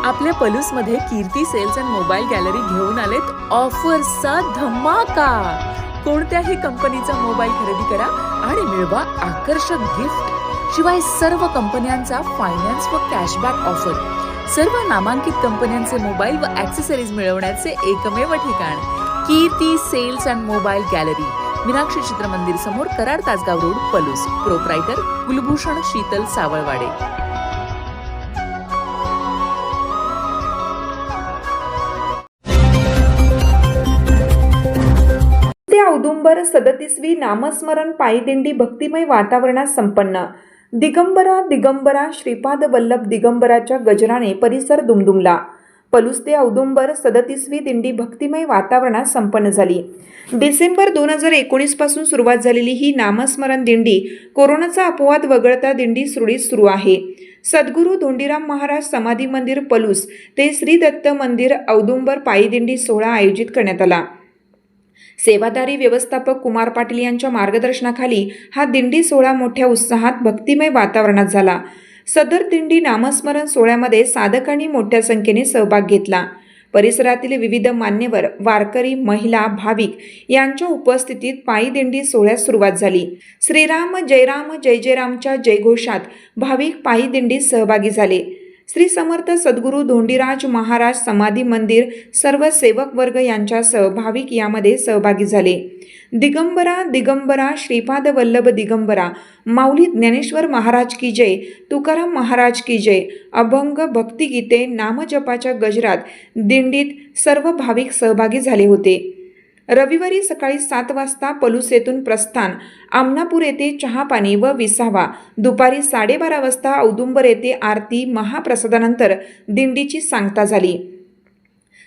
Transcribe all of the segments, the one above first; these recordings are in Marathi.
आपल्या पलूसमध्ये कीर्ती सेल्स अँड मोबाईल गॅलरी घेऊन आलेत ऑफर्सचा धमाका। कोणत्याही कंपनीचा मोबाईल खरेदी करा आणि मिळवा आकर्षक गिफ्ट। शिवाय सर्व कंपन्यांचा फायनान्स व कॅशबॅक ऑफर। सर्व नामांकित कंपन्यांचे मोबाईल व ॲक्सेसरीज मिळवण्याचे एकमेव ठिकाण Kirti sales and mobile gallery, Meenakshi Chitramandir समोर, कराड तासगाव रोड, पलूस। प्रोप्रायटर कुलभूषण शीतल सावळवाडे। औदुंबर 37वी नामस्मरण पायीदिंडी भक्तिमय वातावरणात संपन्न। दिगंबरा दिगंबरा श्रीपाद वल्लभ दिगंबराच्या गजराने परिसर दुमदुमला। पलूस ते औदुंबर 37वी दिंडी भक्तिमय वातावरणात संपन्न झाली। डिसेंबर 2019 पासून सुरुवात झालेली ही नामस्मरण दिंडी कोरोनाचा अपवाद वगळता दिंडी सुरळीत सुरू आहे। सद्गुरू धोंडीराम महाराज समाधी मंदिर पलूस ते श्री दत्त मंदिर औदुंबर पायीदिंडी सोहळा आयोजित करण्यात आला। सेवादारी व्यवस्थापक कुमार पाटील यांच्या मार्गदर्शनाखाली हा दिंडी सोहळा मोठ्या उत्साहात भक्तिमय वातावरणात झाला। सदर दिंडी नामस्मरण सोहळ्यामध्ये साधकांनी मोठ्या संख्येने सहभाग घेतला। परिसरातील विविध मान्यवर, वारकरी, महिला, भाविक यांच्या उपस्थितीत पायी दिंडी सोहळ्यास सुरुवात झाली। श्रीराम जय राम जय जय रामच्या जयघोषात भाविक पायी दिंडीत सहभागी झाले। श्री समर्थ सद्गुरू धोंडीराज महाराज समाधी मंदिर सर्व सेवक वर्ग यांच्यासह भाविक यामध्ये सहभागी झाले। दिगंबरा दिगंबरा श्रीपाद वल्लभ दिगंबरा, माऊली ज्ञानेश्वर महाराज की जय, तुकाराम महाराज की जय, अभंग भक्तिगीते नामजपाच्या गजरात दिंडीत सर्व भाविक सहभागी झाले होते। रविवारी सकाळी 7 वाजता पलूस येथून प्रस्थान, आमनापूर येथे चहापाणी व विसावा। दुपारी 12:30 वाजता औदुंबर येथे आरती महाप्रसादानंतर दिंडीची सांगता झाली।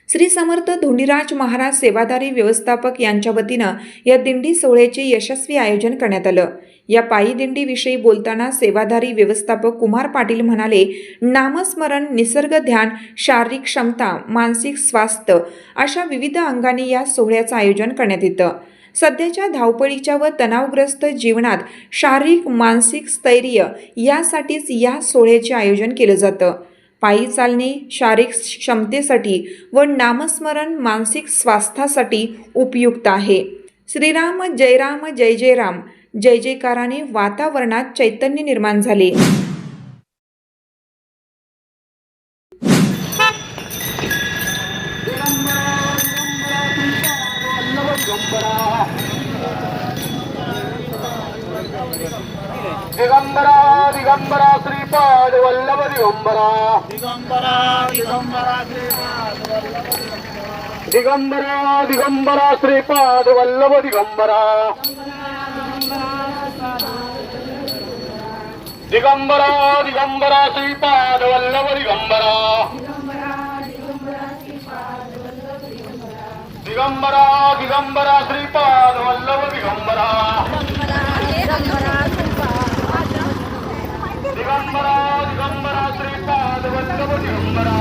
श्री समर्थ धोंडीराज महाराज सेवादारी व्यवस्थापक यांच्या वतीनं या दिंडी सोहळ्याचे यशस्वी आयोजन करण्यात आलं। या पायी दिंडीविषयी बोलताना सेवादारी व्यवस्थापक कुमार पाटील म्हणाले, नामस्मरण, निसर्ग ध्यान, शारीरिक क्षमता, मानसिक स्वास्थ्य अशा विविध अंगांनी या सोहळ्याचं आयोजन करण्यात येतं। सध्याच्या धावपळीच्या व तणावग्रस्त जीवनात शारीरिक मानसिक स्थैर्य यासाठीच या सोहळ्याचे आयोजन केलं जातं। पायी चालणे शारीरिक क्षमतेसाठी व नामस्मरण मानसिक स्वास्थ्यासाठी उपयुक्त आहे। श्रीराम जय राम जय जय राम जय जयकाराने वातावरणात चैतन्य निर्माण झाले। दिगंबरा दिगंबरा श्रीपाद वल्लभ दिगंबरा, दिगंबरा दिगंबरा श्रीपाद वल्लभ दिगंबरा दिगंबरा श्रीपाद वल्लभ दिगंबरा, दिगंबरा दिगंबरा श्रीपाद वल्लभ दिगंबरा, दिगंबरा दिगंबरा श्रीपाद वल्लभ दिगंबरा, दिगंबरा दिगंबरा श्रीपाद वल्लभ दिगंबरा, दिगंबरा दिगंबरा श्रीपाद वल्लभ दिगंबरा।